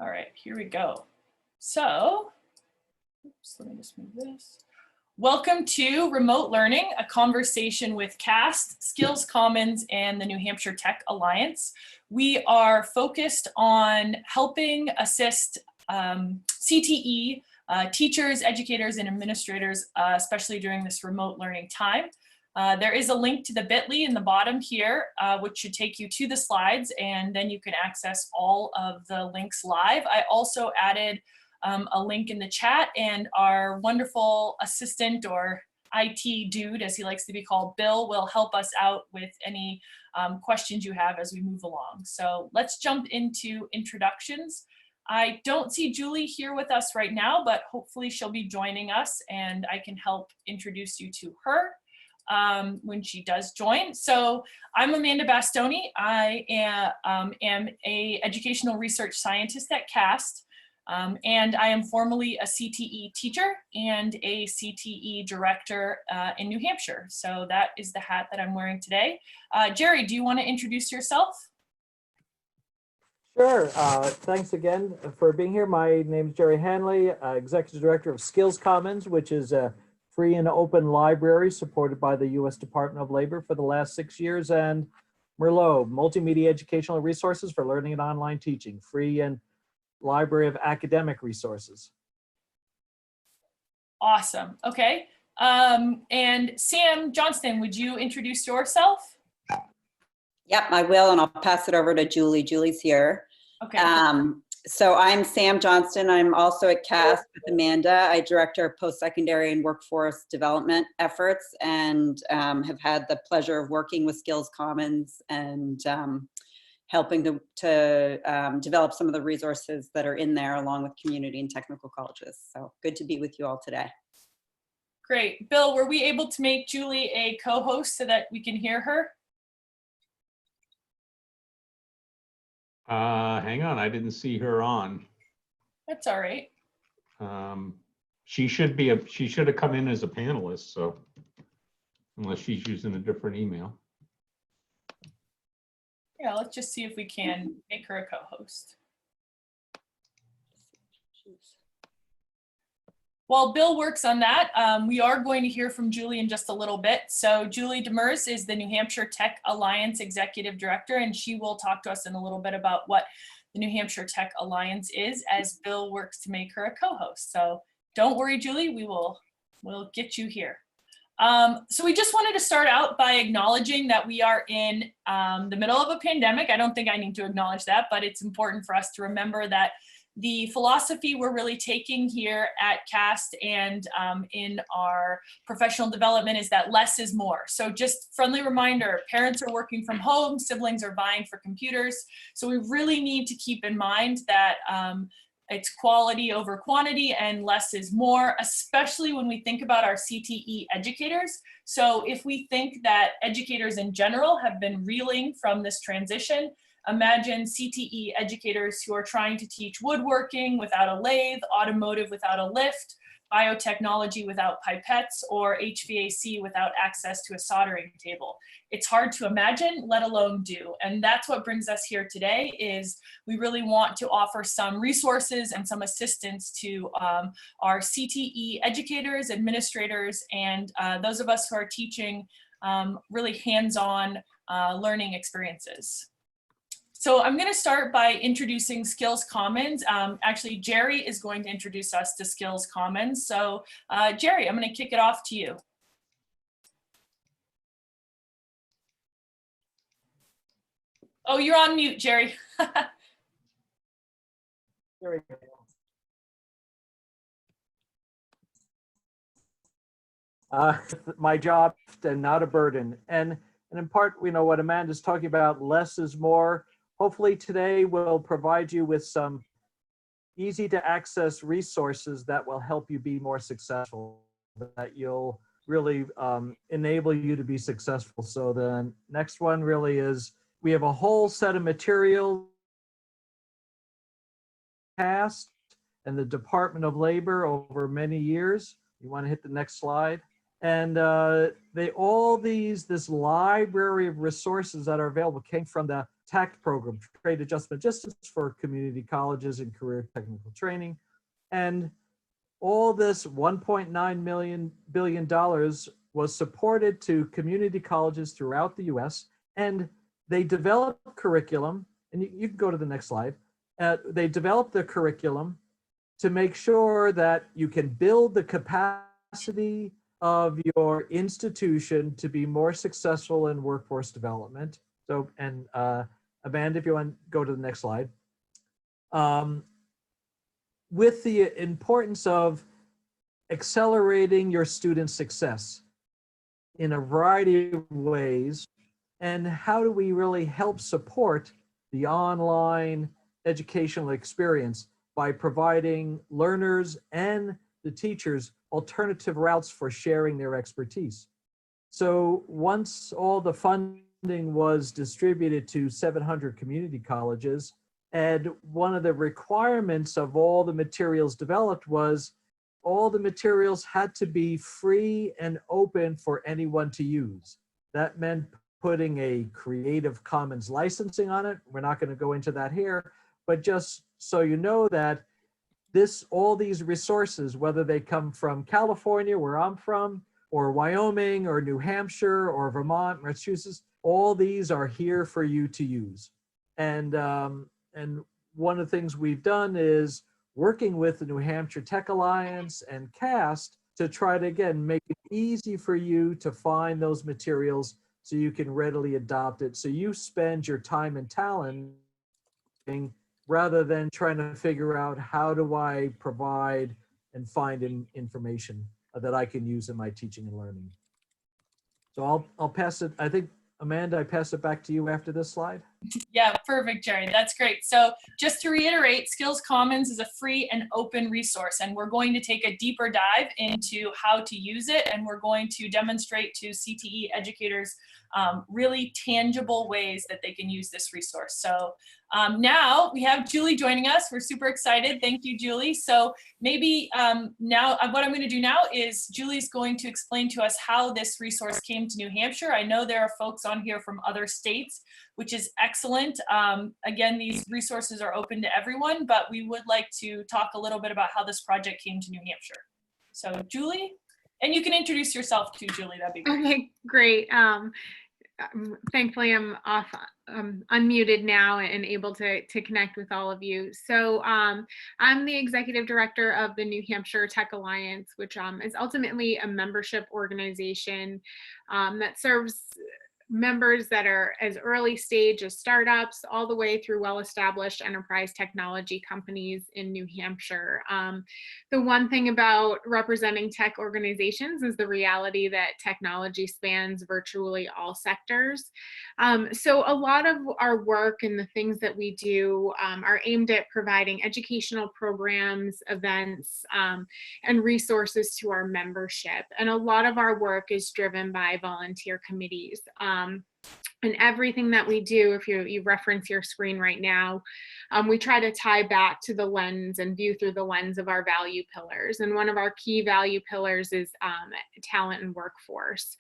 All right, here we go. So, oops, let me just move this. Welcome to Remote Learning, a conversation with CAST, SkillsCommons, and the New Hampshire Tech Alliance. We are focused on helping assist CTE teachers, educators, and administrators, especially during this remote learning time. There is a link to the bit.ly in the bottom here, which should take you to the slides, and then you can access all of the links live. I also added a link in the chat, and our wonderful assistant, or IT dude, as he likes to be called, Bill, will help us out with any questions you have as we move along. So let's jump into introductions. I don't see Julie here with us right now, but hopefully she'll be joining us and I can help introduce you to her when she does join. So I'm Amanda Bastoni. I am a educational research scientist at CAST, and I am formerly a CTE teacher and a CTE director in New Hampshire. So that is the hat that I'm wearing today. Jerry, do you want to introduce yourself? Sure. Thanks again for being here. My name is Jerry Hanley, Executive Director of SkillsCommons, which is a free and open library supported by the U.S. Department of Labor for the last 6 years, and Merlot, multimedia educational resources for learning and online teaching, free and library of academic resources. Awesome. Okay. And Sam Johnston, would you introduce yourself? Yep, I will, and I'll pass it over to Julie. Julie's here. Okay. So I'm Sam Johnston. I'm also at CAST with Amanda. I direct our post-secondary and workforce development efforts, and have had the pleasure of working with SkillsCommons and helping to develop some of the resources that are in there, along with community and technical colleges. So good to be with you all today. Great. Bill, were we able to make Julie a co-host so that we can hear her? Hang on, I didn't see her on. That's all right. She should have come in as a panelist, so unless she's using a different email. Yeah, let's just see if we can make her a co-host. While Bill works on that, we are going to hear from Julie in just a little bit. So Julie Demers is the New Hampshire Tech Alliance Executive Director, and she will talk to us in a little bit about what the New Hampshire Tech Alliance is as Bill works to make her a co-host. So don't worry, Julie, we'll get you here. So we just wanted to start out by acknowledging that we are in the middle of a pandemic. I don't think I need to acknowledge that, but it's important for us to remember that the philosophy we're really taking here at CAST and in our professional development is that less is more. So just friendly reminder, parents are working from home, siblings are vying for computers. So we really need to keep in mind that it's quality over quantity and less is more, especially when we think about our CTE educators. So if we think that educators in general have been reeling from this transition, imagine CTE educators who are trying to teach woodworking without a lathe, automotive without a lift, biotechnology without pipettes, or HVAC without access to a soldering table. It's hard to imagine, let alone do. And that's what brings us here today, is we really want to offer some resources and some assistance to our CTE educators, administrators, and those of us who are teaching really hands-on learning experiences. So I'm going to start by introducing SkillsCommons. Actually, Jerry is going to introduce us to SkillsCommons. So Jerry, I'm going to kick it off to you. Oh, you're on mute, Jerry. There we go. My job and not a burden. And in part, you know, what Amanda's talking about, less is more. Hopefully today we'll provide you with some easy to access resources that will help you be more successful, that you'll really enable you to be successful. So the next one really is, we have a whole set of materials passed and the Department of Labor over many years. You want to hit the next slide. And this library of resources that are available came from the TACT program, trade adjustment distance for community colleges and career technical training. And all this $1.9 billion was supported to community colleges throughout the US, and they developed curriculum, and you can go to the next slide. They developed the curriculum to make sure that you can build the capacity of your institution to be more successful in workforce development. So, and Amanda, if you want to go to the next slide. With the importance of accelerating your student success in a variety of ways, and how do we really help support the online educational experience by providing learners and the teachers alternative routes for sharing their expertise. So once all the funding was distributed to 700 community colleges, and one of the requirements of all the materials developed was all the materials had to be free and open for anyone to use. That meant putting a Creative Commons licensing on it. We're not going to go into that here, but just so you know that all these resources, whether they come from California, where I'm from, or Wyoming, or New Hampshire, or Vermont, Massachusetts, all these are here for you to use. And one of the things we've done is working with the New Hampshire Tech Alliance and CAST to try to, again, make it easy for you to find those materials so you can readily adopt it. So you spend your time and talent rather than trying to figure out how do I provide and find information that I can use in my teaching and learning. So I'll pass it, I think, Amanda, I pass it back to you after this slide. Yeah, perfect, Jerry. That's great. So just to reiterate, SkillsCommons is a free and open resource, and we're going to take a deeper dive into how to use it, and we're going to demonstrate to CTE educators really tangible ways that they can use this resource. So now we have Julie joining us. We're super excited. Thank you, Julie. So maybe now what I'm going to do now is Julie's going to explain to us how this resource came to New Hampshire. I know there are folks on here from other states, which is excellent. Again, these resources are open to everyone, but we would like to talk a little bit about how this project came to New Hampshire. So Julie, and you can introduce yourself too, Julie, that'd be great. Okay, great. Thankfully I'm off, unmuted now and able to connect with all of you. So I'm the executive director of the New Hampshire Tech Alliance, which is ultimately a membership organization that serves members that are as early stage as startups all the way through well-established enterprise technology companies in New Hampshire. The one thing about representing tech organizations is the reality that technology spans virtually all sectors. So a lot of our work and the things that we do are aimed at providing educational programs, events, and resources to our membership. And a lot of our work is driven by volunteer committees. And everything that we do, if you reference your screen right now, we try to tie back to the lens and view through the lens of our value pillars. And one of our key value pillars is talent and workforce.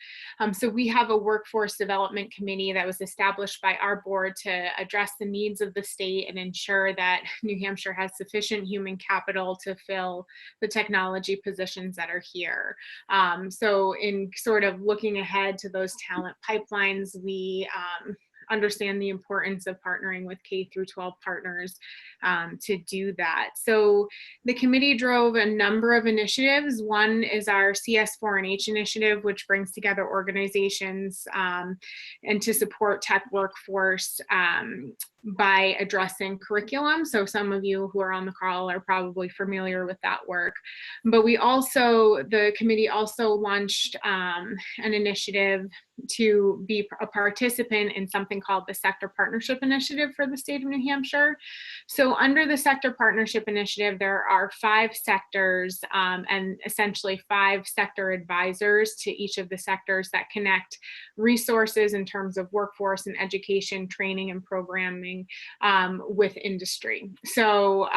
So we have a workforce development committee that was established by our board to address the needs of the state and ensure that New Hampshire has sufficient human capital to fill the technology positions that are here. So in sort of looking ahead to those talent pipelines, we understand the importance of partnering with K through 12 partners to do that. So the committee drove a number of initiatives. One is our CS4H initiative, which brings together organizations and to support tech workforce by addressing curriculum. So some of you who are on the call are probably familiar with that work. But the committee also launched an initiative to be a participant in something called the Sector Partnership Initiative for the state of New Hampshire. So under the Sector Partnership Initiative, there are 5 sectors and essentially 5 sector advisors to each of the sectors that connect resources in terms of workforce and education, training and programming with industry. So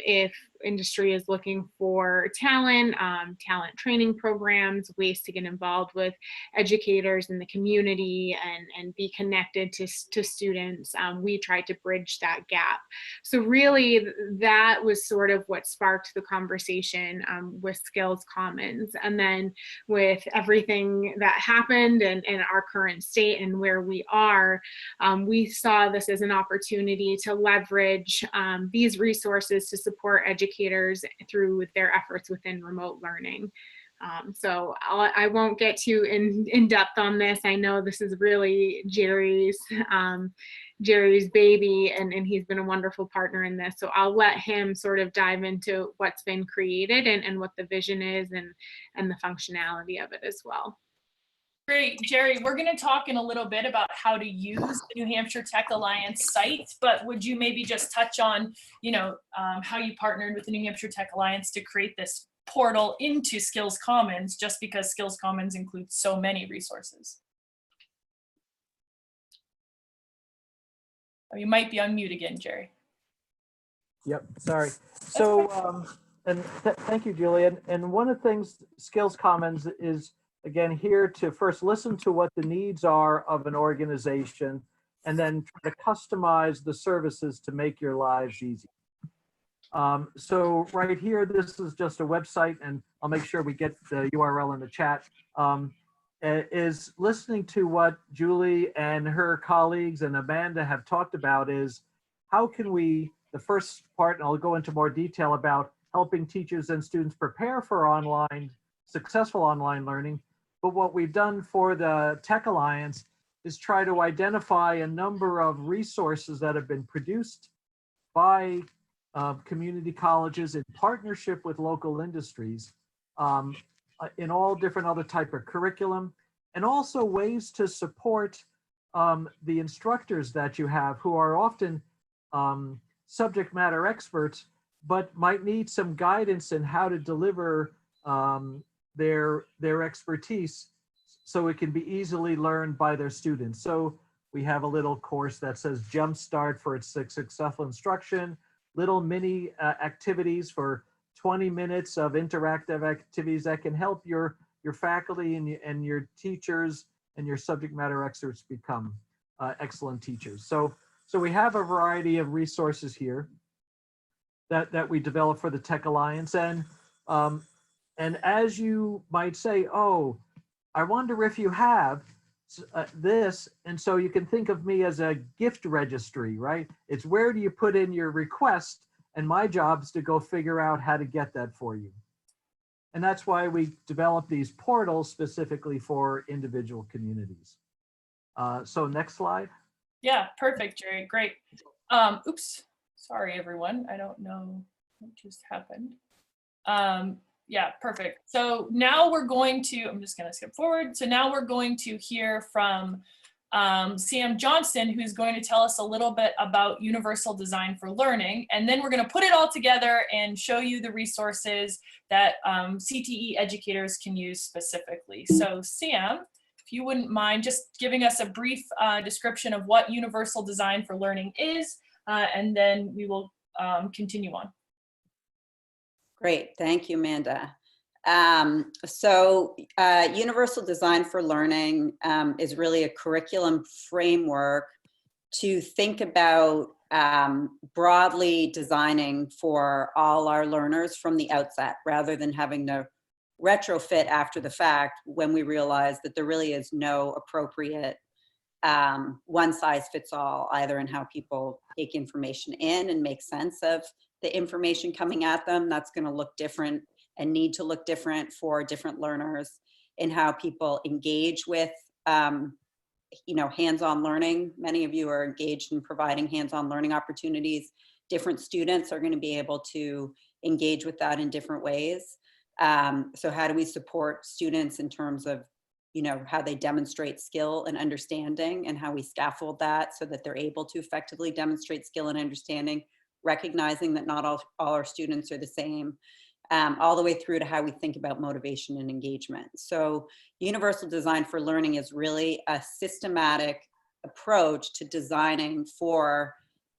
if industry is looking for talent, talent training programs, ways to get involved with educators in the community and be connected to students. We tried to bridge that gap. So really that was sort of what sparked the conversation with SkillsCommons. And then with everything that happened and our current state and where we are, we saw this as an opportunity to leverage these resources to support educators through their efforts within remote learning. So I won't get too in depth on this. I know this is really Jerry's baby, and he's been a wonderful partner in this. So I'll let him sort of dive into what's been created and what the vision is and the functionality of it as well. Great, Jerry, we're going to talk in a little bit about how to use the New Hampshire Tech Alliance site, but would you maybe just touch on, how you partnered with the New Hampshire Tech Alliance to create this portal into SkillsCommons, just because SkillsCommons includes so many resources? Oh, you might be on mute again, Jerry. Yep, sorry. So, thank you, Julie. And one of the things SkillsCommons is, again, here to first listen to what the needs are of an organization and then try to customize the services to make your lives easy. So right here, this is just a website, and I'll make sure we get the URL in the chat, is listening to what Julie and her colleagues and Amanda have talked about is how can we, the first part, and I'll go into more detail about helping teachers and students prepare for successful online learning. But what we've done for the Tech Alliance is try to identify a number of resources that have been produced by community colleges in partnership with local industries in all different other type of curriculum, and also ways to support the instructors that you have who are often subject matter experts, but might need some guidance in how to deliver their expertise so it can be easily learned by their students. So we have a little course that says Jumpstart for its successful instruction, little mini activities for 20 minutes of interactive activities that can help your faculty and your teachers and your subject matter experts become excellent teachers. So we have a variety of resources here that we develop for the Tech Alliance. And as you might say, oh, I wonder if you have this, and so you can think of me as a gift registry, right? It's where do you put in your request, and my job is to go figure out how to get that for you. And that's why we develop these portals specifically for individual communities. So next slide. Yeah, perfect, Jerry, great. Oops, sorry everyone, I don't know what just happened. Yeah, perfect. So now we're going to, I'm just going to skip forward. So now we're going to hear from Sam Johnston, who's going to tell us a little bit about Universal Design for Learning. And then we're going to put it all together and show you the resources that CTE educators can use specifically. So Sam, if you wouldn't mind just giving us a brief description of what Universal Design for Learning is, and then we will continue on. Great, thank you, Amanda. Universal Design for Learning is really a curriculum framework to think about broadly designing for all our learners from the outset, rather than having to retrofit after the fact when we realize that there really is no appropriate one size fits all, either in how people take information in and make sense of the information coming at them. That's going to look different and need to look different for different learners, in how people engage with hands-on learning. Many of you are engaged in providing hands-on learning opportunities. Different students are going to be able to engage with that in different ways. So how do we support students in terms of how they demonstrate skill and understanding, and how we scaffold that so that they're able to effectively demonstrate skill and understanding, recognizing that not all our students are the same, all the way through to how we think about motivation and engagement. So Universal Design for Learning is really a systematic approach to designing for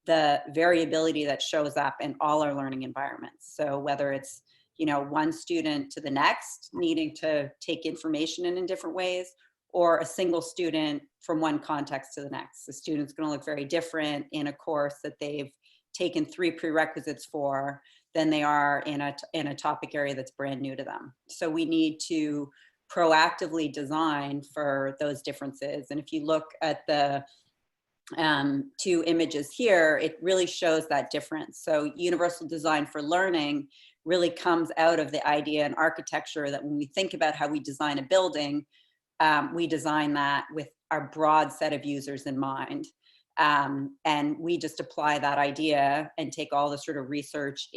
the variability that shows up in all our learning environments. So whether it's, one student to the next needing to take information in different ways, or a single student from one context to the next. The student's going to look very different in a course that they've taken 3 prerequisites for than they are in a topic area that's brand new to them. So we need to proactively design for those differences. And if you look at the 2 images here, it really shows that difference. So universal design for learning really comes out of the idea and architecture that when we think about how we design a building, we design that with our broad set of users in mind. And we just apply that idea and take all the sort of research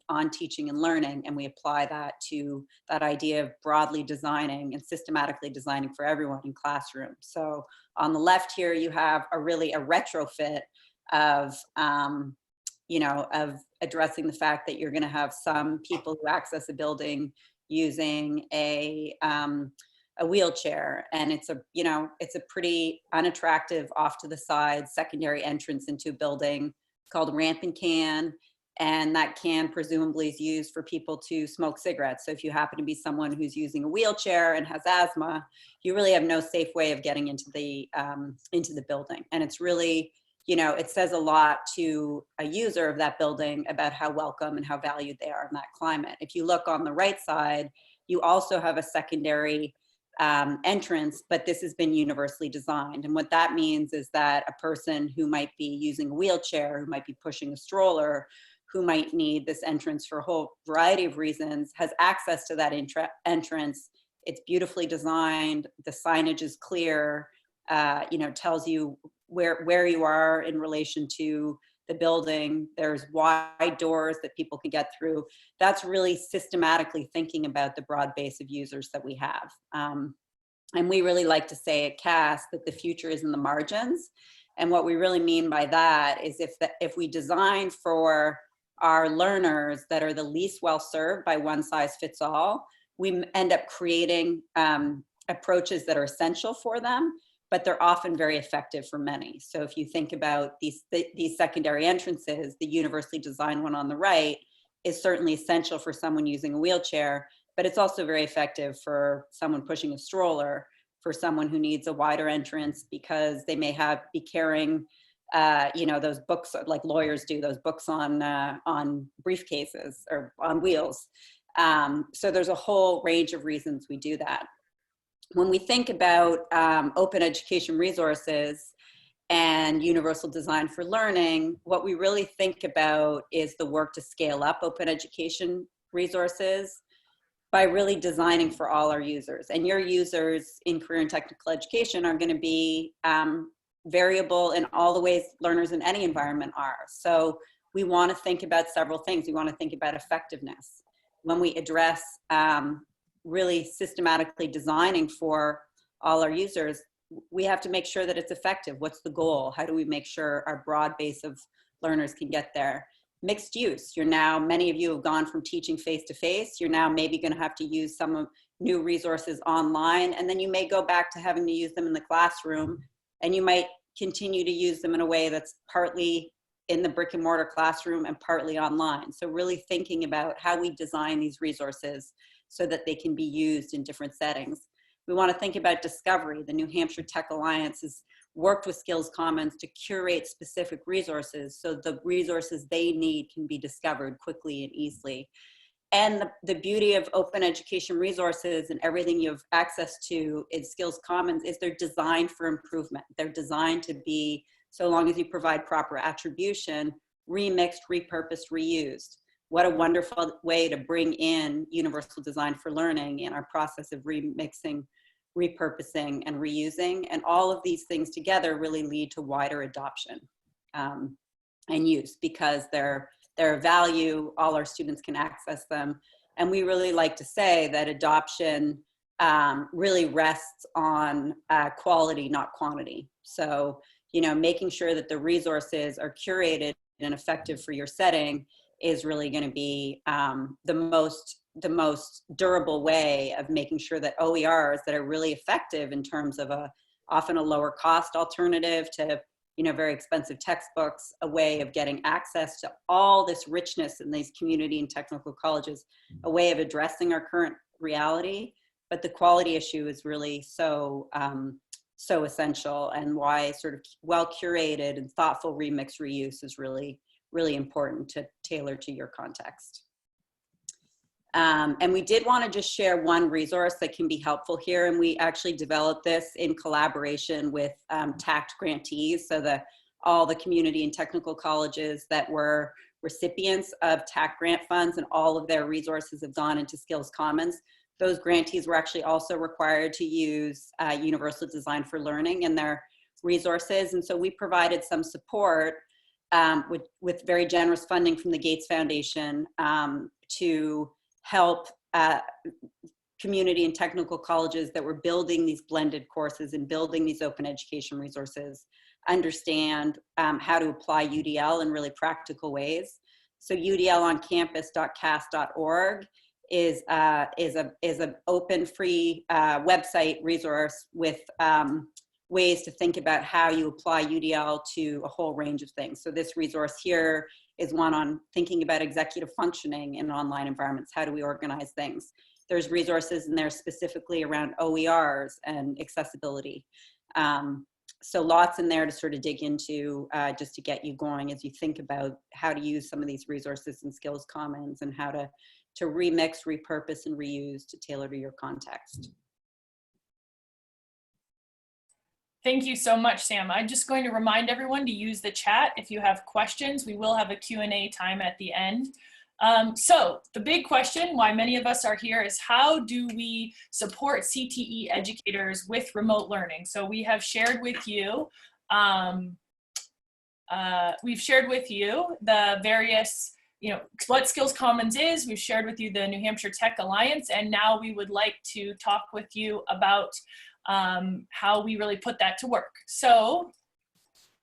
on teaching and learning, and we apply that to that idea of broadly designing and systematically designing for everyone in classrooms. So on the left here, you have a retrofit of, of addressing the fact that you're going to have some people who access a building using a wheelchair, and it's a pretty unattractive, off to the side secondary entrance into a building called ramp and can, and that can presumably is used for people to smoke cigarettes. So if you happen to be someone who's using a wheelchair and has asthma, you really have no safe way of getting into the building. And it's really, it says a lot to a user of that building about how welcome and how valued they are in that climate. If you look on the right side, you also have a secondary entrance, but this has been universally designed. And what that means is that a person who might be using a wheelchair, who might be pushing a stroller, who might need this entrance for a whole variety of reasons, has access to that entrance. It's beautifully designed. The signage is clear, tells you where you are in relation to the building. There's wide doors that people can get through. That's really systematically thinking about the broad base of users that we have. And we really like to say at CAS that the future is in the margins. And what we really mean by that is if we design for our learners that are the least well served by one size fits all, we end up creating approaches that are essential for them, but they're often very effective for many. So if you think about these secondary entrances, the universally designed one on the right is certainly essential for someone using a wheelchair, but it's also very effective for someone pushing a stroller, for someone who needs a wider entrance because they may be carrying, those books like lawyers do, those books on briefcases or on wheels. So there's a whole range of reasons we do that. When we think about open education resources and universal design for learning, what we really think about is the work to scale up open education resources by really designing for all our users. And your users in career and technical education are going to be variable in all the ways learners in any environment are. So we want to think about several things. We want to think about effectiveness. When we address really systematically designing for all our users, we have to make sure that it's effective. What's the goal? How do we make sure our broad base of learners can get there? Mixed use. Many of you have gone from teaching face-to-face. You're now maybe going to have to use some new resources online, and then you may go back to having to use them in the classroom, and you might continue to use them in a way that's partly in the brick and mortar classroom and partly online. So really thinking about how we design these resources so that they can be used in different settings. We want to think about discovery. The New Hampshire Tech Alliance has worked with SkillsCommons to curate specific resources so the resources they need can be discovered quickly and easily. And the beauty of open education resources and everything you have access to in SkillsCommons is they're designed for improvement. They're designed to be, so long as you provide proper attribution, remixed, repurposed, reused. What a wonderful way to bring in universal design for learning in our process of remixing, repurposing, and reusing. And all of these things together really lead to wider adoption and use because they're of value, all our students can access them. And we really like to say that adoption really rests on quality, not quantity. So, making sure that the resources are curated and effective for your setting is really going to be the most durable way of making sure that OERs that are really effective in terms of often a lower cost alternative to very expensive textbooks, a way of getting access to all this richness in these community and technical colleges, a way of addressing our current reality. But the quality issue is really so essential, and why sort of well curated and thoughtful remix reuse is really, really important to tailor to your context. And we did want to just share one resource that can be helpful here. And we actually developed this in collaboration with TACT grantees. So all the community and technical colleges that were recipients of TACT grant funds, and all of their resources have gone into SkillsCommons. Those grantees were actually also required to use Universal Design for Learning in their resources. And so we provided some support with very generous funding from the Gates Foundation to help community and technical colleges that were building these blended courses and building these open education resources understand how to apply UDL in really practical ways. So udloncampus.cas.org is an open, free website resource with ways to think about how you apply UDL to a whole range of things. So this resource here is one on thinking about executive functioning in online environments. How do we organize things? There's resources in there specifically around OERs and accessibility. So lots in there to sort of dig into just to get you going as you think about how to use some of these resources in SkillsCommons, and how to remix, repurpose, and reuse to tailor to your context. Thank you so much, Sam. I'm just going to remind everyone to use the chat if you have questions. We will have a Q&A time at the end. So the big question, why many of us are here, is how do we support CTE educators with remote learning? So we have shared with you, the various, what SkillsCommons is. We've shared with you the New Hampshire Tech Alliance, and now we would like to talk with you about how we really put that to work. So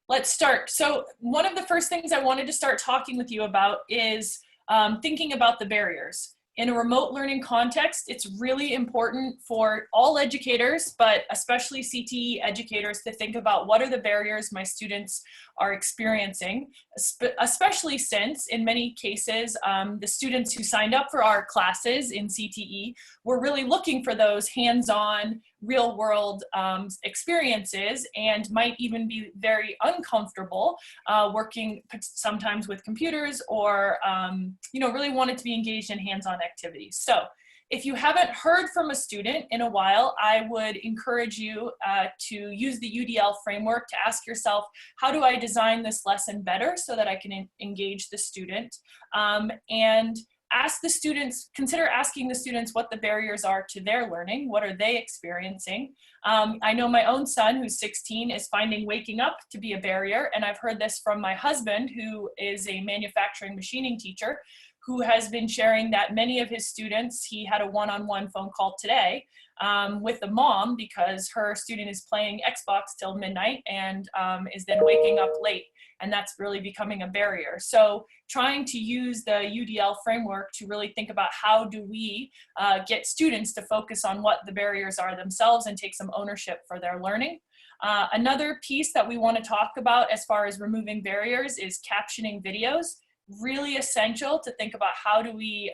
let's start. So one of the first things I wanted to start talking with you about is thinking about the barriers. In a remote learning context, it's really important for all educators, but especially CTE educators, to think about what are the barriers my students are experiencing, especially since in many cases, the students who signed up for our classes in CTE were really looking for those hands-on, real-world experiences, and might even be very uncomfortable working sometimes with computers, or really wanted to be engaged in hands-on activities. So if you haven't heard from a student in a while, I would encourage you to use the UDL framework to ask yourself, how do I design this lesson better so that I can engage the student? And ask the students, consider asking the students what the barriers are to their learning. What are they experiencing? I know my own son, who's 16, is finding waking up to be a barrier. And I've heard this from my husband, who is a manufacturing machining teacher, who has been sharing that many of his students, he had a one-on-one phone call today with the mom, because her student is playing Xbox till midnight and is then waking up late. And that's really becoming a barrier. So trying to use the UDL framework to really think about how do we get students to focus on what the barriers are themselves and take some ownership for their learning. Another piece that we want to talk about as far as removing barriers is captioning videos. Really essential to think about how do we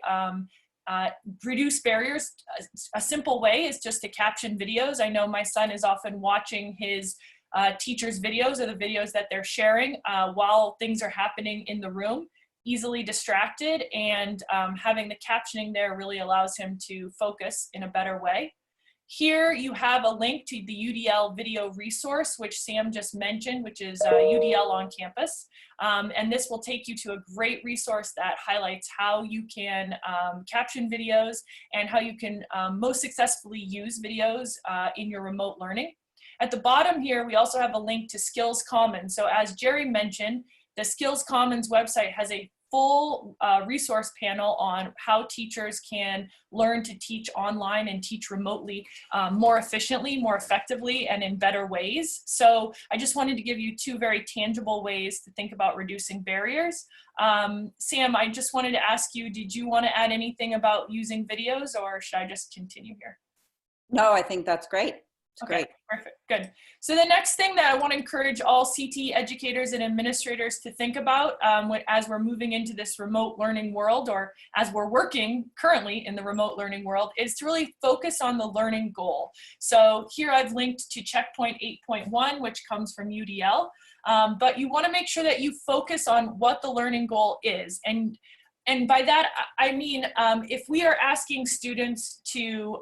reduce barriers. A simple way is just to caption videos. I know my son is often watching his teachers' videos, or the videos that they're sharing while things are happening in the room, easily distracted, and having the captioning there really allows him to focus in a better way. Here you have a link to the UDL video resource, which Sam just mentioned, which is UDL on Campus. And this will take you to a great resource that highlights how you can caption videos and how you can most successfully use videos in your remote learning. At the bottom here, we also have a link to SkillsCommons. So as Jerry mentioned, the SkillsCommons website has a full resource panel on how teachers can learn to teach online and teach remotely more efficiently, more effectively, and in better ways. So I just wanted to give you two very tangible ways to think about reducing barriers. Sam, I just wanted to ask you, did you want to add anything about using videos, or should I just continue here? No, I think that's great. It's okay. great. Perfect, good. So the next thing that I want to encourage all CTE educators and administrators to think about as we're moving into this remote learning world, or as we're working currently in the remote learning world, is to really focus on the learning goal. So here I've linked to checkpoint 8.1, which comes from UDL, but you want to make sure that you focus on what the learning goal is. And by that, I mean, if we are asking students to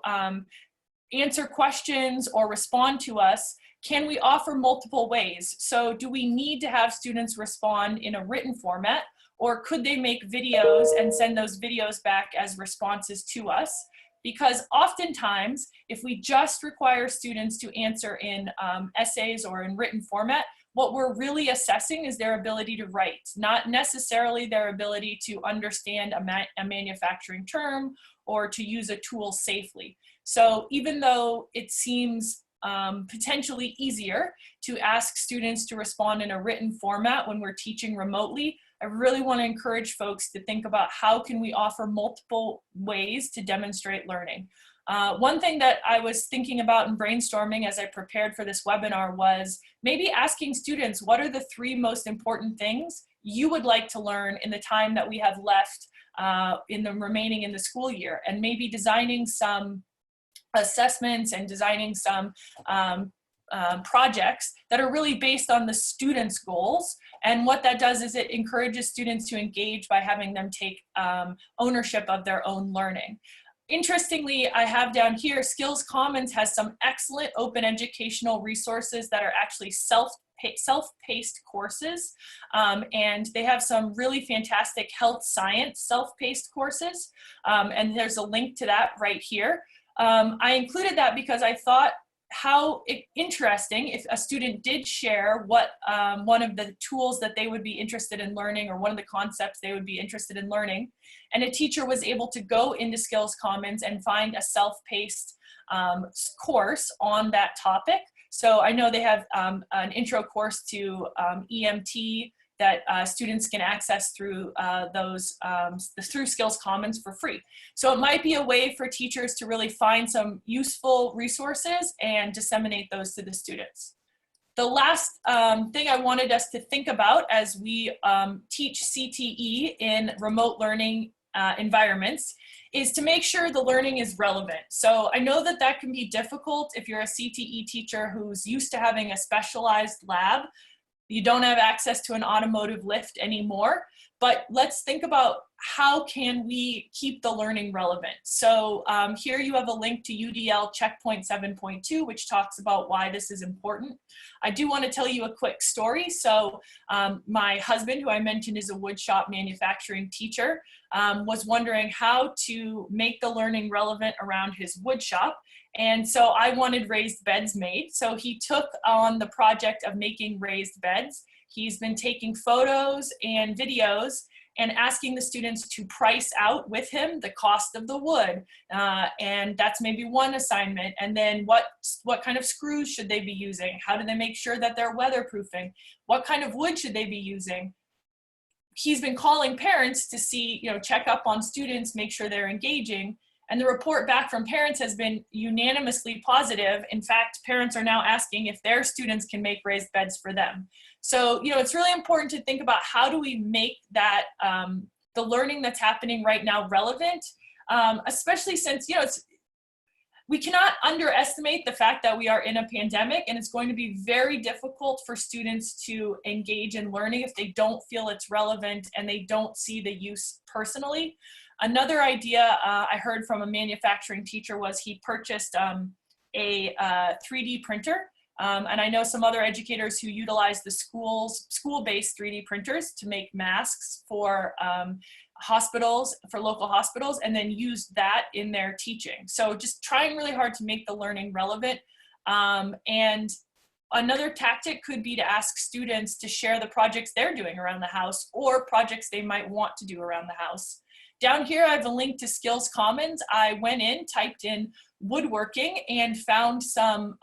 answer questions or respond to us, can we offer multiple ways? So do we need to have students respond in a written format, or could they make videos and send those videos back as responses to us? Because oftentimes, if we just require students to answer in essays or in written format, what we're really assessing is their ability to write, not necessarily their ability to understand a manufacturing term or to use a tool safely. So even though it seems potentially easier to ask students to respond in a written format when we're teaching remotely, I really want to encourage folks to think about how can we offer multiple ways to demonstrate learning. One thing that I was thinking about and brainstorming as I prepared for this webinar was maybe asking students, what are the 3 most important things you would like to learn in the time that we have left remaining in the school year, and maybe designing some assessments and designing some projects that are really based on the students' goals. And what that does is it encourages students to engage by having them take ownership of their own learning. Interestingly, I have down here, SkillsCommons has some excellent open educational resources that are actually self-paced courses, and they have some really fantastic health science self-paced courses, and there's a link to that right here. I included that because I thought how interesting if a student did share what one of the tools that they would be interested in learning, or one of the concepts they would be interested in learning, and a teacher was able to go into SkillsCommons and find a self-paced course on that topic. So I know they have an intro course to EMT that students can access through through SkillsCommons for free. So it might be a way for teachers to really find some useful resources and disseminate those to the students. The last thing I wanted us to think about as we teach CTE in remote learning environments is to make sure the learning is relevant. So I know that that can be difficult if you're a CTE teacher who's used to having a specialized lab. You don't have access to an automotive lift anymore, but let's think about how can we keep the learning relevant. So here you have a link to UDL checkpoint 7.2, which talks about why this is important. I do want to tell you a quick story. So my husband, who I mentioned is a woodshop manufacturing teacher, was wondering how to make the learning relevant around his woodshop. And so I wanted raised beds made. So he took on the project of making raised beds. He's been taking photos and videos and asking the students to price out with him the cost of the wood. And that's maybe one assignment. And then what kind of screws should they be using? How do they make sure that they're weatherproofing? What kind of wood should they be using? He's been calling parents to see, check up on students, make sure they're engaging. And the report back from parents has been unanimously positive. In fact, parents are now asking if their students can make raised beds for them. So, it's really important to think about how do we make that, the learning that's happening right now relevant, especially since, we cannot underestimate the fact that we are in a pandemic, and it's going to be very difficult for students to engage in learning if they don't feel it's relevant and they don't see the use personally. Another idea I heard from a manufacturing teacher was he purchased a 3D printer. And I know some other educators who utilize the school-based 3D printers to make masks for hospitals, for local hospitals, and then use that in their teaching. So just trying really hard to make the learning relevant. And another tactic could be to ask students to share the projects they're doing around the house or projects they might want to do around the house. Down here, I have a link to SkillsCommons. I went in, typed in woodworking, and found some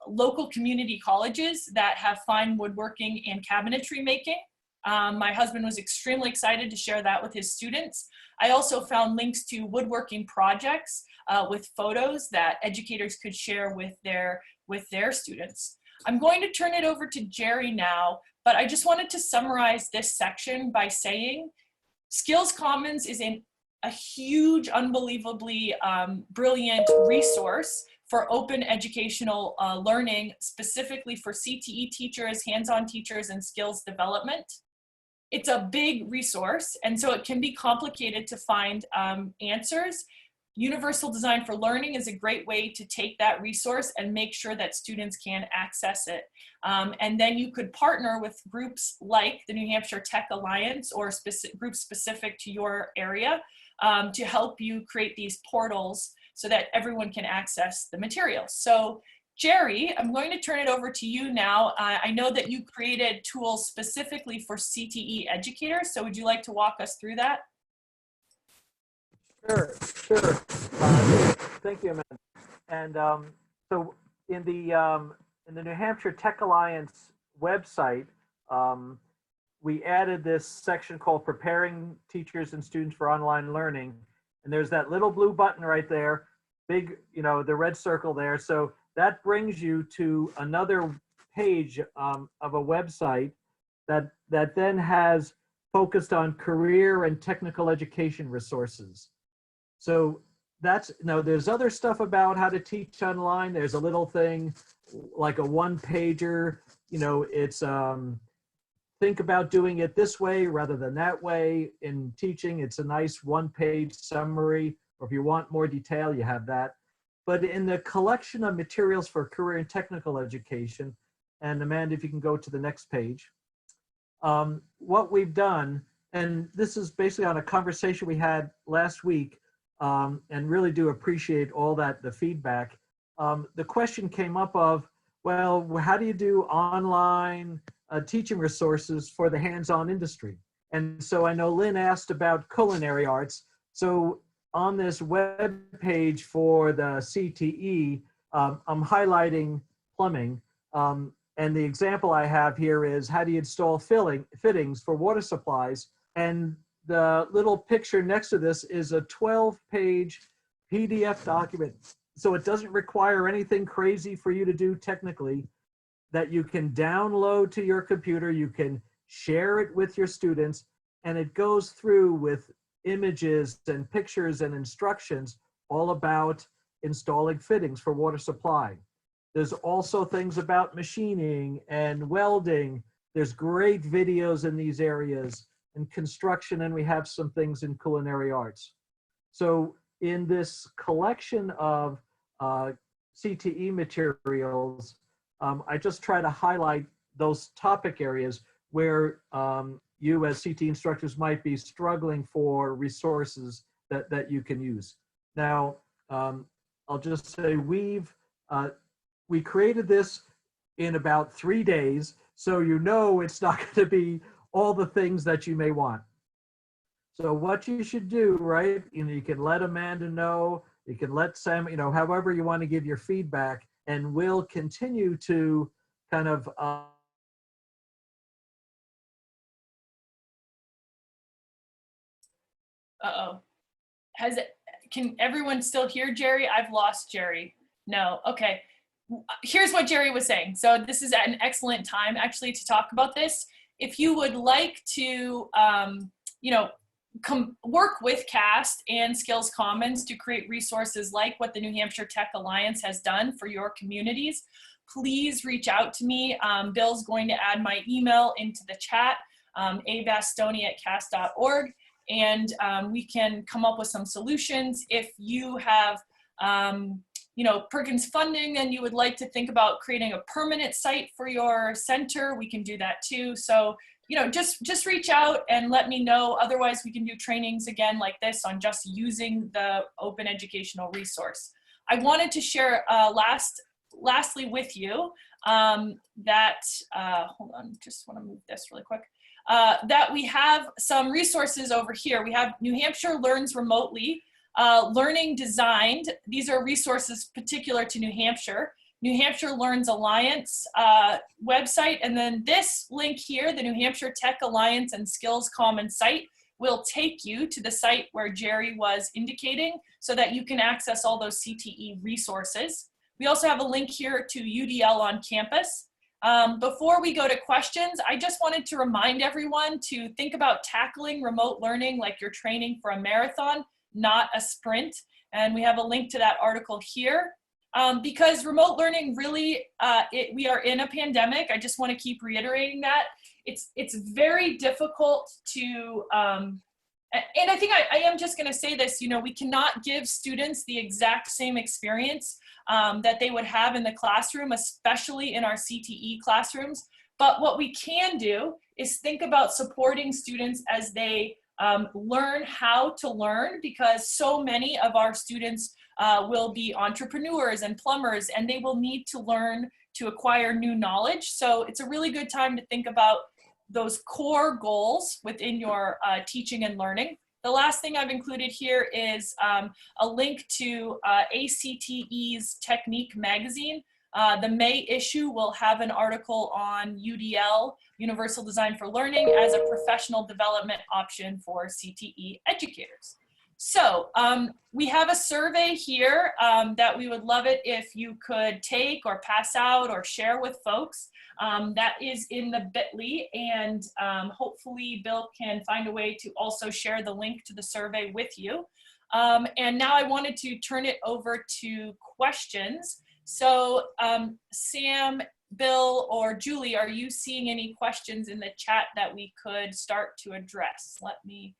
local community colleges that have fine woodworking and cabinetry making. My husband was extremely excited to share that with his students. I also found links to woodworking projects with photos that educators could share with their students. I'm going to turn it over to Jerry now, but I just wanted to summarize this section by saying SkillsCommons is a huge, unbelievably brilliant resource for open educational learning, specifically for CTE teachers, hands-on teachers, and skills development. It's a big resource, and so it can be complicated to find answers. Universal Design for Learning is a great way to take that resource and make sure that students can access it. And then you could partner with groups like the New Hampshire Tech Alliance or groups specific to your area to help you create these portals so that everyone can access the materials. So Jerry, I'm going to turn it over to you now. I know that you created tools specifically for CTE educators, so would you like to walk us through that? Sure. Thank you, Amanda. And so in the New Hampshire Tech Alliance website, we added this section called Preparing Teachers and Students for Online Learning. And there's that little blue button right there, big, the red circle there. So that brings you to another page of a website that then has focused on career and technical education resources. So there's other stuff about how to teach online. There's a little thing like a one-pager, it's think about doing it this way rather than that way in teaching. It's a nice one-page summary, or if you want more detail, you have that. But in the collection of materials for career and technical education, and Amanda, if you can go to the next page, what we've done, and this is basically on a conversation we had last week, and really do appreciate all the feedback. The question came up of, well, how do you do online teaching resources for the hands-on industry? And so I know Lynn asked about culinary arts. So on this web page for the CTE, I'm highlighting plumbing. And the example I have here is how do you install fittings for water supplies? And the little picture next to this is a 12-page PDF document. So it doesn't require anything crazy for you to do technically, that you can download to your computer, you can share it with your students, and it goes through with images and pictures and instructions all about installing fittings for water supply. There's also things about machining and welding. There's great videos in these areas, in construction, and we have some things in culinary arts. So in this collection of CTE materials, I just try to highlight those topic areas where you as CTE instructors might be struggling for resources that you can use. Now, I'll just say we created this in about 3 days, so it's not going to be all the things that you may want. So what you should do, right? You can let Amanda know, you can let Sam, however you want to give your feedback, and we'll continue to kind of Uh-oh. Can everyone still hear Jerry? I've lost Jerry. No, okay. Here's what Jerry was saying. So this is an excellent time actually to talk about this. If you would like to, work with CAST and SkillsCommons to create resources like what the New Hampshire Tech Alliance has done for your communities, please reach out to me. Bill's going to add my email into the chat, abastoni@cast.org, and we can come up with some solutions. If you have Perkins funding and you would like to think about creating a permanent site for your center, we can do that too. So, just reach out and let me know. Otherwise, we can do trainings again like this on just using the open educational resource. I wanted to share lastly with you that, hold on, just want to move this really quick, that we have some resources over here. We have New Hampshire Learns Remotely, Learning Designed. These are resources particular to New Hampshire. New Hampshire Learns Alliance website. And then this link here, the New Hampshire Tech Alliance and SkillsCommons site, will take you to the site where Jerry was indicating so that you can access all those CTE resources. We also have a link here to UDL on campus. Before we go to questions, I just wanted to remind everyone to think about tackling remote learning like you're training for a marathon, not a sprint. And we have a link to that article here. Because remote learning really, we are in a pandemic. I just want to keep reiterating that. It's very difficult to, and I think I am just going to say this, you know, we cannot give students the exact same experience that they would have in the classroom, especially in our CTE classrooms. But what we can do is think about supporting students as they learn how to learn, because so many of our students will be entrepreneurs and plumbers, and they will need to learn to acquire new knowledge. So it's a really good time to think about those core goals within your teaching and learning. The last thing I've included here is a link to ACTE's Technique magazine. The May issue will have an article on UDL, Universal Design for Learning, as a professional development option for CTE educators. So we have a survey here that we would love it if you could take or pass out or share with folks. That is in the bit.ly, and hopefully Bill can find a way to also share the link to the survey with you. And now I wanted to turn it over to questions. So Sam, Bill, or Julie, are you seeing any questions in the chat that we could start to address? Let me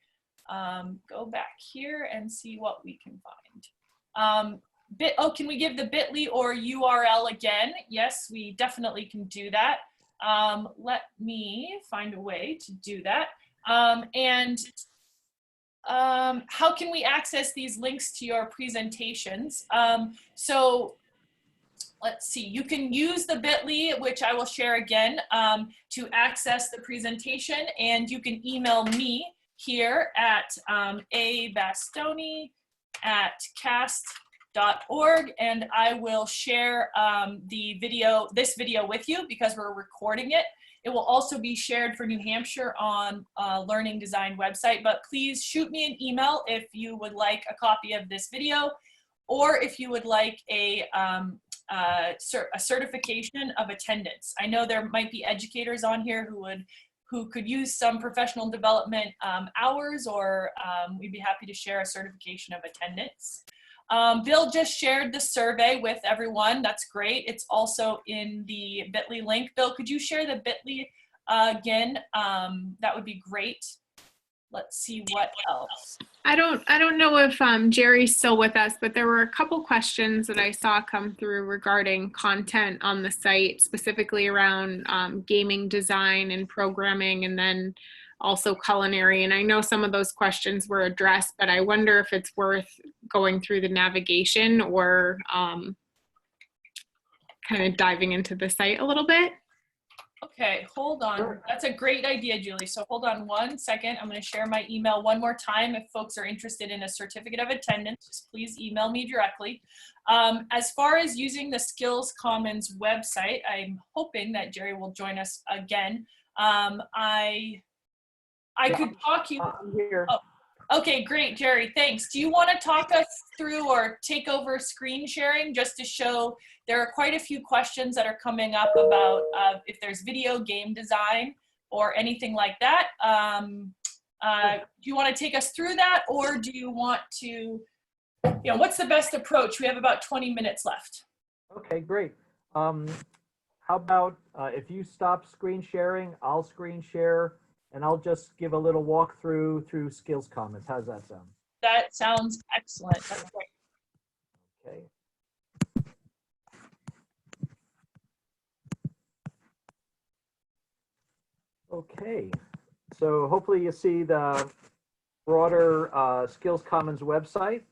go back here and see what we can find. Can we give the bit.ly or URL again? Yes, we definitely can do that. Let me find a way to do that. How can we access these links to your presentations? So let's see, you can use the bit.ly, which I will share again, to access the presentation, and you can email me here at abastoni@cast.org, and I will share this video with you because we're recording it. It will also be shared for New Hampshire on Learning Design website, but please shoot me an email if you would like a copy of this video, or if you would like a certification of attendance. I know there might be educators on here who could use some professional development hours, or we'd be happy to share a certification of attendance. Bill just shared the survey with everyone. That's great. It's also in the bit.ly link. Bill, could you share the bit.ly again? That would be great. Let's see what else. I don't know if Jerry's still with us, but there were a couple questions that I saw come through regarding content on the site, specifically around gaming design and programming, and then also culinary. And I know some of those questions were addressed, but I wonder if it's worth going through the navigation or kind of diving into the site a little bit. Okay, hold on. That's a great idea, Julie. So hold on one second. I'm going to share my email one more time. If folks are interested in a certificate of attendance, just please email me directly. As far as using the SkillsCommons website, I'm hoping that Jerry will join us again. I could talk you. I'm here. Oh, okay, great, Jerry. Thanks. Do you want to talk us through or take over screen sharing just to show? There are quite a few questions that are coming up about if there's video game design or anything like that. Do you want to take us through that, or do you want to, what's the best approach? We have about 20 minutes left. Okay, great. How about if you stop screen sharing, I'll screen share, and I'll just give a little walkthrough through SkillsCommons. How's that sound? That sounds excellent. That's great. Okay. Okay, so hopefully you see the broader SkillsCommons website.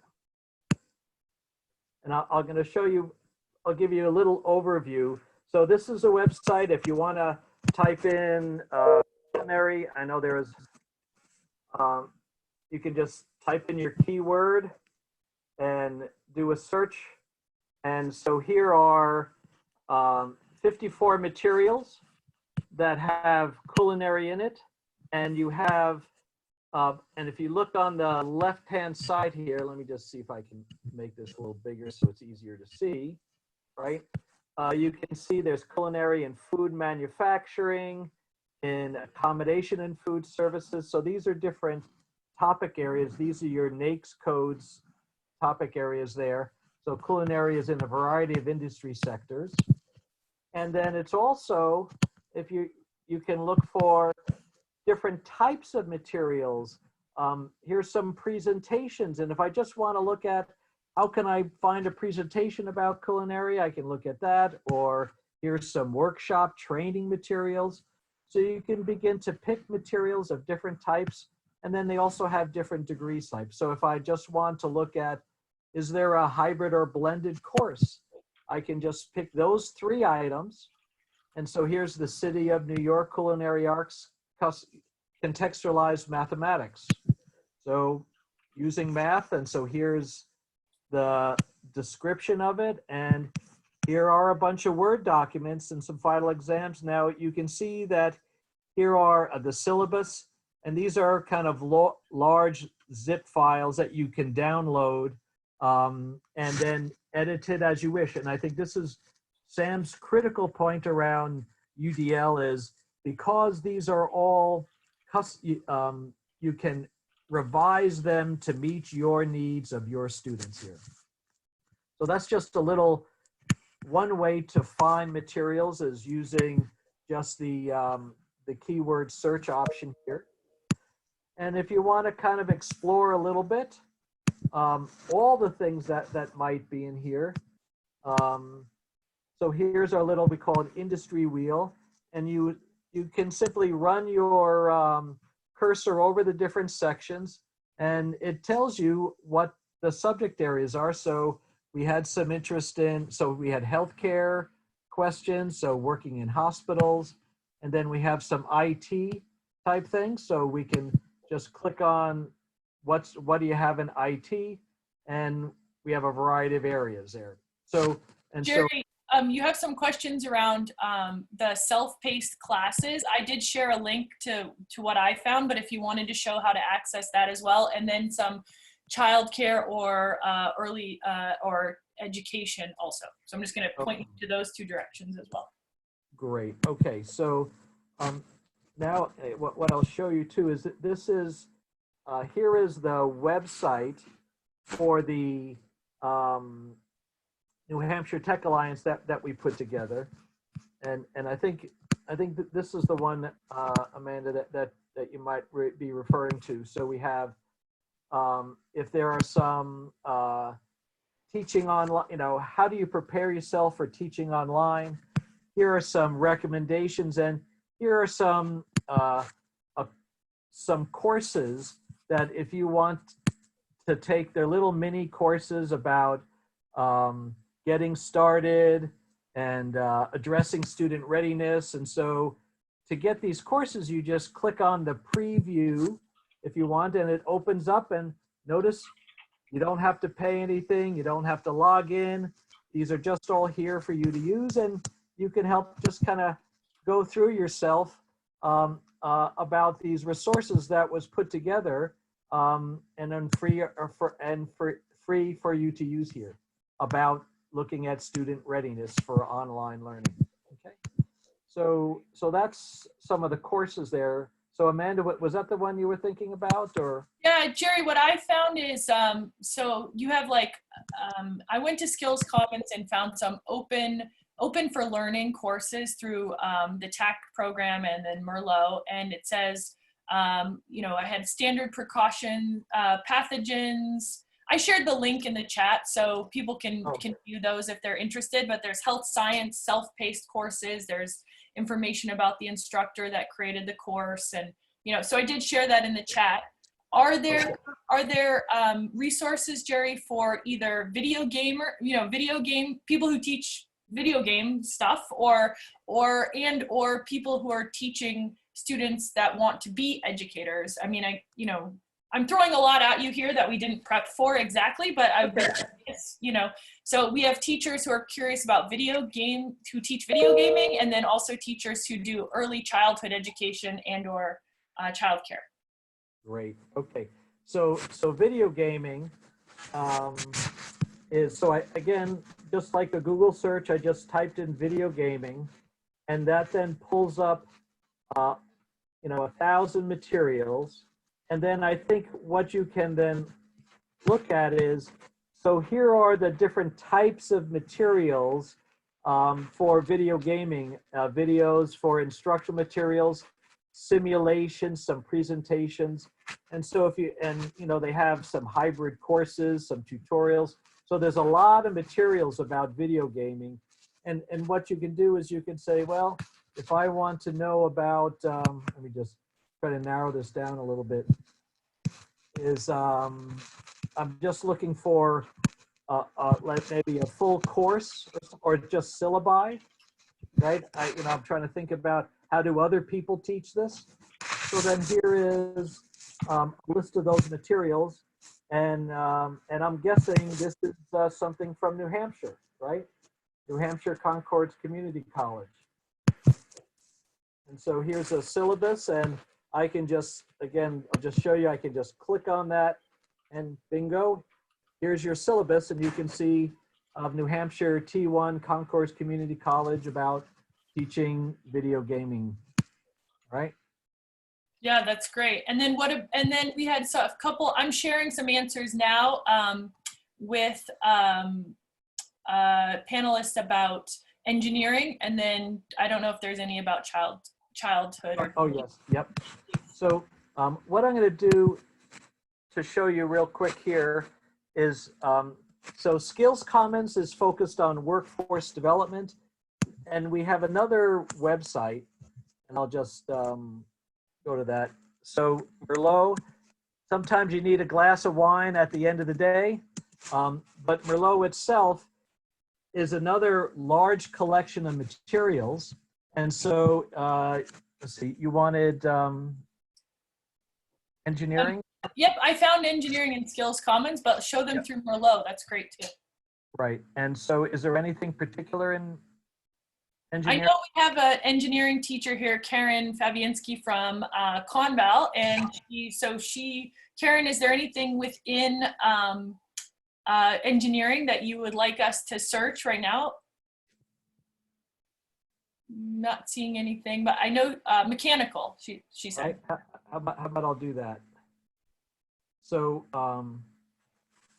And I'm going to show you, I'll give you a little overview. So this is a website. If you want to type in culinary, I know there is, you can just type in your keyword and do a search. And so here are 54 materials that have culinary in it. And you have, and if you look on the left-hand side here, let me just see if I can make this a little bigger so it's easier to see, right? You can see there's culinary and food manufacturing, in accommodation and food services. So these are different topic areas. These are your NAICS codes topic areas there. So culinary is in a variety of industry sectors. And then it's also, if you can look for different types of materials. Here's some presentations. And if I just want to look at how can I find a presentation about culinary, I can look at that. Or here's some workshop training materials. So you can begin to pick materials of different types. And then they also have different degree types. So if I just want to look at, is there a hybrid or blended course? I can just pick those 3 items. And so here's the City of New York Culinary Arts Contextualized Mathematics. So using math, and so here's the description of it. And here are a bunch of Word documents and some final exams. Now you can see that here are the syllabus, and these are kind of large zip files that you can download and then edit it as you wish. And I think this is Sam's critical point around UDL is because these are all, you can revise them to meet your needs of your students here. So that's just a little, one way to find materials is using just the keyword search option here. And if you want to kind of explore a little bit, all the things that might be in here. So here's our little, we call it industry wheel. And you can simply run your cursor over the different sections and it tells you what the subject areas are. So we had some interest in, so we had healthcare questions, so working in hospitals, and then we have some IT type things. So we can just click on what do you have in IT, and we have a variety of areas there. So, and Jerry, you have some questions around the self-paced classes. I did share a link to what I found, but if you wanted to show how to access that as well, and then some childcare or early or education also. So I'm just going to point you to those 2 directions as well. Great. Okay. So now what I'll show you too is that this is, here is the website for the New Hampshire Tech Alliance that we put together. And I think that this is the one, Amanda, that you might be referring to. So we have, if there are some teaching online, how do you prepare yourself for teaching online? Here are some recommendations, and here are some courses that if you want to take, their little mini courses about getting started and addressing student readiness. And so to get these courses, you just click on the preview if you want, and it opens up, and notice you don't have to pay anything. You don't have to log in. These are just all here for you to use, and you can help just kind of go through yourself about these resources that was put together and then free for you to use here about looking at student readiness for online learning. Okay, so that's some of the courses there. So Amanda, was that the one you were thinking about, or? Yeah, Jerry, what I found is, so you have like, I went to SkillsCommons and found some open for learning courses through the TAC program and then Merlot. And it says, I had standard precaution, pathogens. I shared the link in the chat so people can view those if they're interested, but there's health science, self-paced courses. There's information about the instructor that created the course. And, so I did share that in the chat. Are there resources, Jerry, for either video game people who teach video game stuff or people who are teaching students that want to be educators? I mean, I'm throwing a lot at you here that we didn't prep for exactly, but I've been, so we have teachers who are curious about who teach video gaming, and then also teachers who do early childhood education and or childcare. Great. Okay. So video gaming is, so again, just like a Google search, I just typed in video gaming, and that then pulls up, 1,000 materials. And then I think what you can then look at is, so here are the different types of materials for video gaming, videos for instructional materials, simulations, some presentations. And so they have some hybrid courses, some tutorials. So there's a lot of materials about video gaming. And what you can do is you can say, well, if I want to know about, let me just try to narrow this down a little bit, is I'm just looking for like maybe a full course or just syllabi, right? I'm trying to think about how do other people teach this. So then here is a list of those materials, and I'm guessing this is something from New Hampshire, right? New Hampshire Concords Community College. And so here's a syllabus, and I can just, again, I'll just show you, I can just click on that and bingo, here's your syllabus, and you can see of New Hampshire T1 Concords Community College about teaching video gaming, right? Yeah, that's great. And then then we had a couple, I'm sharing some answers now with panelists about engineering, and then I don't know if there's any about childhood. Oh yes, yep. So what I'm going to do to show you real quick here is, so SkillsCommons is focused on workforce development, and we have another website, and I'll just go to that. So Merlot, sometimes you need a glass of wine at the end of the day, but Merlot itself is another large collection of materials. And so, let's see, you wanted engineering? Yep, I found engineering in SkillsCommons, but show them through Merlot. That's great too. Right. And so is there anything particular in engineering? I know we have an engineering teacher here, Karen Fabianski from Conval, and Karen, is there anything within engineering that you would like us to search right now? Not seeing anything, but I know mechanical, she said. Right. How about I'll do that? So,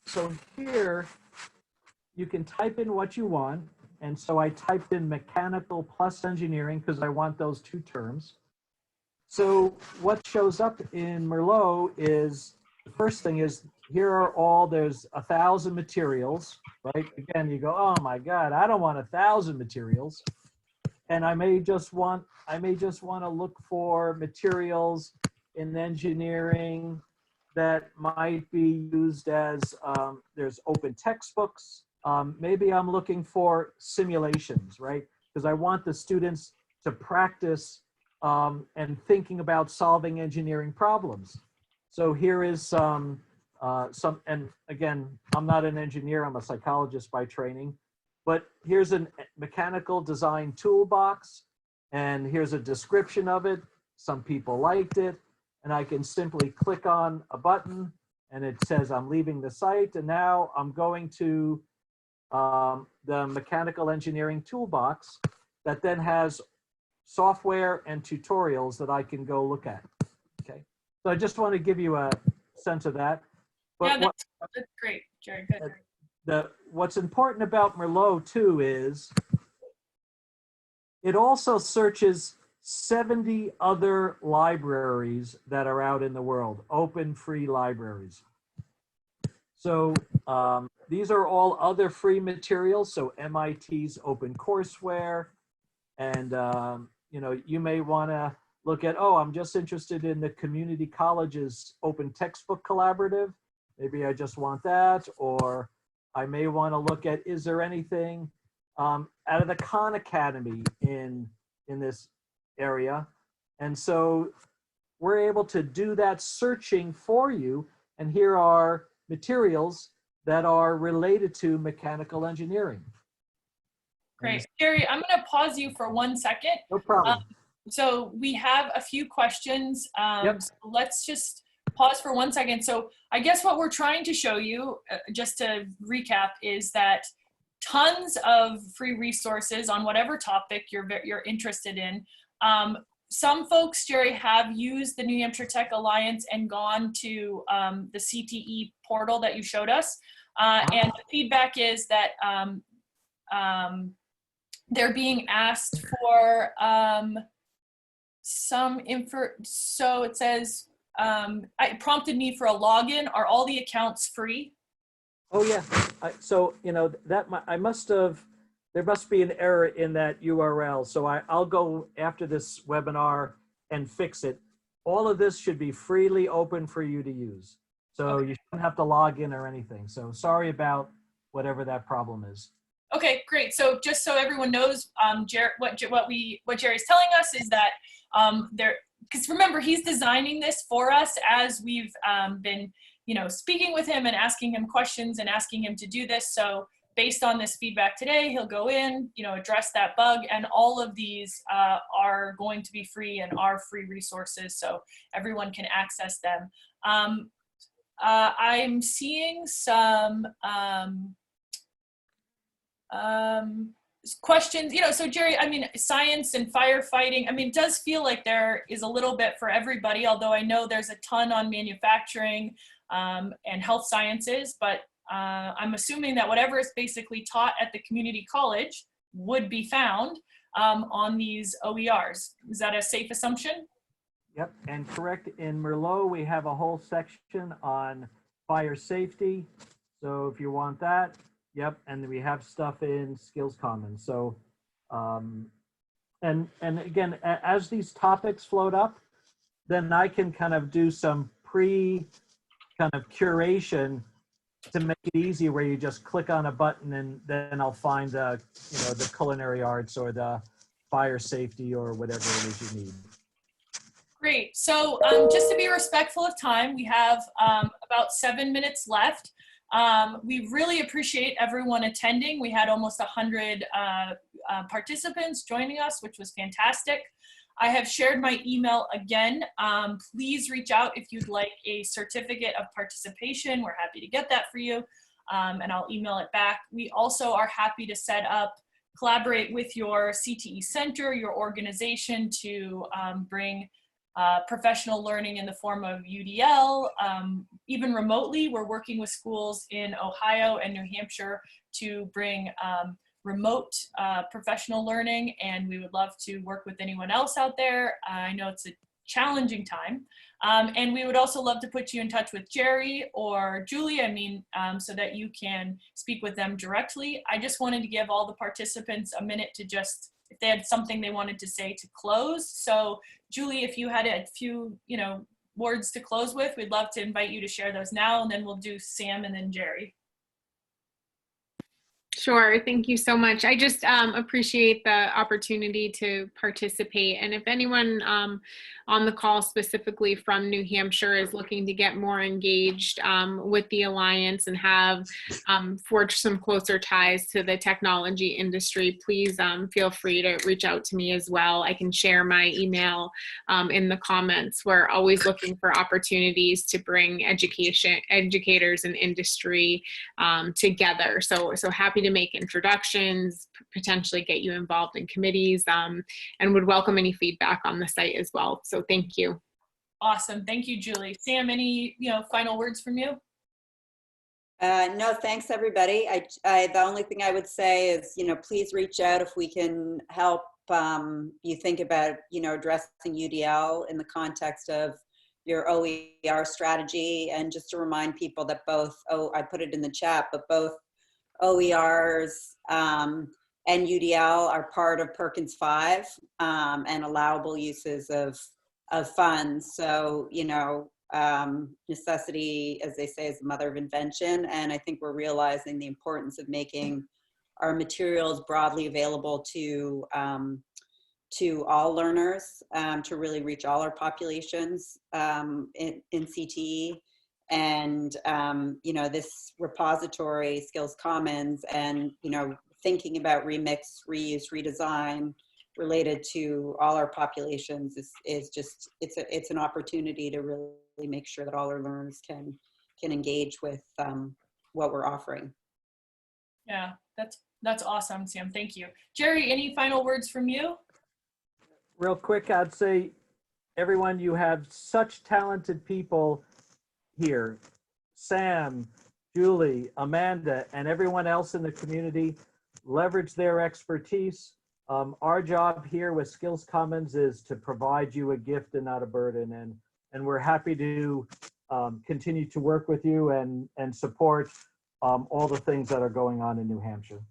so here you can type in what you want. And so I typed in mechanical plus engineering because I want those two terms. So what shows up in Merlot is, the first thing is, here are all, there's 1,000 materials, right? Again, you go, oh my God, I don't want 1,000 materials. And I may just want to look for materials in engineering that might be used as, there's open textbooks. Maybe I'm looking for simulations, right? Because I want the students to practice and thinking about solving engineering problems. So here is some, and again, I'm not an engineer, I'm a psychologist by training, but here's a mechanical design toolbox, and here's a description of it. Some people liked it, and I can simply click on a button, and it says I'm leaving the site, and now I'm going to the mechanical engineering toolbox that then has software and tutorials that I can go look at. Okay, so I just want to give you a sense of that. But yeah, that's great, Jerry. Good. What's important about Merlot too is it also searches 70 other libraries that are out in the world, open free libraries. So these are all other free materials. So MIT's OpenCourseWare, and you may want to look at, oh, I'm just interested in the community college's Open Textbook Collaborative. Maybe I just want that, or I may want to look at, is there anything out of the Khan Academy in this area? And so we're able to do that searching for you. And here are materials that are related to mechanical engineering. Great. Jerry, I'm going to pause you for 1 second. No problem. So we have a few questions. Yep. So let's just pause for 1 second. So I guess what we're trying to show you, just to recap, is that tons of free resources on whatever topic you're interested in. Some folks, Jerry, have used the New Hampshire Tech Alliance and gone to the CTE portal that you showed us. And the feedback is that they're being asked for some info. So it says, it prompted me for a login. Are all the accounts free? Oh yeah, so you know that I must have, there must be an error in that URL. So I'll go after this webinar and fix it. All of this should be freely open for you to use. So Okay. you shouldn't have to log in or anything. So sorry about whatever that problem is. Okay, great. So just so everyone knows, what Jerry's telling us is that because remember, he's designing this for us as we've been, speaking with him and asking him questions and asking him to do this. So based on this feedback today, he'll go in, address that bug, and all of these are going to be free and are free resources, so everyone can access them. I'm seeing some questions, so Jerry, I mean, science and firefighting, I mean, it does feel like there is a little bit for everybody, although I know there's a ton on manufacturing and health sciences, but I'm assuming that whatever is basically taught at the community college would be found on these OERs. Is that a safe assumption? Yep, and correct, in Merlot, we have a whole section on fire safety. So if you want that, yep, and we have stuff in SkillsCommons. So, and again, as these topics float up, then I can kind of do some curation to make it easy, where you just click on a button and then I'll find the culinary arts or the fire safety or whatever it is you need. Great. So just to be respectful of time, we have about 7 minutes left. We really appreciate everyone attending. We had almost 100 participants joining us, which was fantastic. I have shared my email again. Please reach out if you'd like a certificate of participation. We're happy to get that for you, and I'll email it back. We also are happy to collaborate with your CTE center, your organization, to bring professional learning in the form of UDL. Even remotely, we're working with schools in Ohio and New Hampshire to bring remote professional learning, and we would love to work with anyone else out there. I know it's a challenging time, and we would also love to put you in touch with Jerry or Julie, so that you can speak with them directly. I just wanted to give all the participants a minute to just, if they had something they wanted to say, to close. So Julie, if you had a few words to close with, we'd love to invite you to share those now, and then we'll do Sam and then Jerry. Sure. Thank you so much. I just appreciate the opportunity to participate. And if anyone on the call specifically from New Hampshire is looking to get more engaged with the Alliance and have forged some closer ties to the technology industry, please feel free to reach out to me as well. I can share my email in the comments. We're always looking for opportunities to bring educators and industry together. So happy to make introductions, potentially get you involved in committees, and would welcome any feedback on the site as well. So thank you. Awesome. Thank you, Julie. Sam, any final words from you? No, thanks everybody. The only thing I would say is, please reach out if we can help you think about, addressing UDL in the context of your OER strategy. And just to remind people that both, I put it in the chat, but both OERs and UDL are part of Perkins 5 and allowable uses of funds. So, necessity, as they say, is the mother of invention. And I think we're realizing the importance of making our materials broadly available to to all learners, to really reach all our populations in CTE. And, you know, this repository, SkillsCommons, and, you know, thinking about remix, reuse, redesign related to all our populations is just, it's an opportunity to really make sure that all our learners can engage with what we're offering. Yeah, that's awesome, Sam. Thank you. Jerry, any final words from you? Real quick, I'd say, everyone, you have such talented people here. Sam, Julie, Amanda, and everyone else in the community. Leverage their expertise. Our job here with SkillsCommons is to provide you a gift and not a burden. And we're happy to continue to work with you and support all the things that are going on in New Hampshire.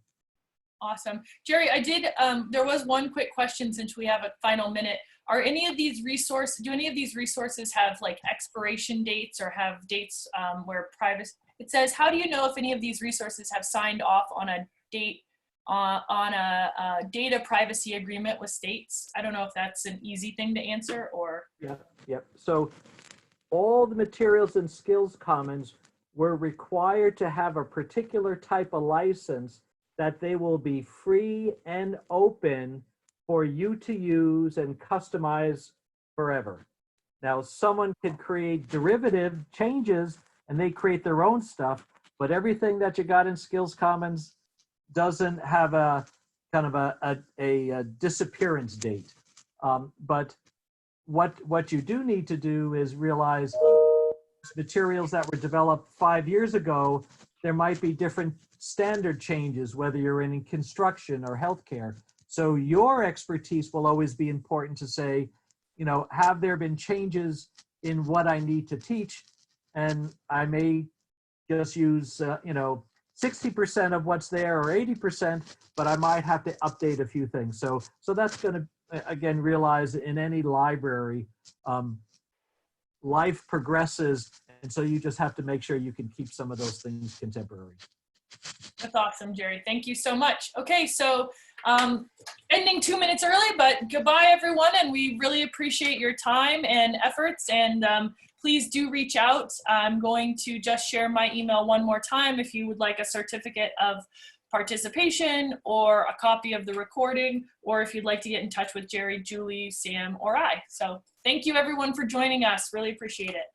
Awesome. Jerry, I did, there was one quick question since we have a final minute. Are any of these resources, do any of these resources have like expiration dates or have dates where privacy, it says, how do you know if any of these resources have signed off on a date, on a data privacy agreement with states? I don't know if that's an easy thing to answer or. Yeah. So all the materials in SkillsCommons were required to have a particular type of license that they will be free and open for you to use and customize forever. Now, someone could create derivative changes and they create their own stuff, but everything that you got in SkillsCommons doesn't have a kind of a disappearance date. But what you do need to do is realize materials that were developed 5 years ago, there might be different standard changes, whether you're in construction or healthcare. So your expertise will always be important to say, you know, have there been changes in what I need to teach? And I may just use, you know, 60% of what's there or 80%, but I might have to update a few things. So that's going to, again, realize in any library, life progresses. And so you just have to make sure you can keep some of those things contemporary. That's awesome, Jerry. Thank you so much. Okay, so ending 2 minutes early, but goodbye everyone. And we really appreciate your time and efforts. And please do reach out. I'm going to just share my email one more time if you would like a certificate of participation or a copy of the recording, or if you'd like to get in touch with Jerry, Julie, Sam, or I. So thank you everyone for joining us. Really appreciate it.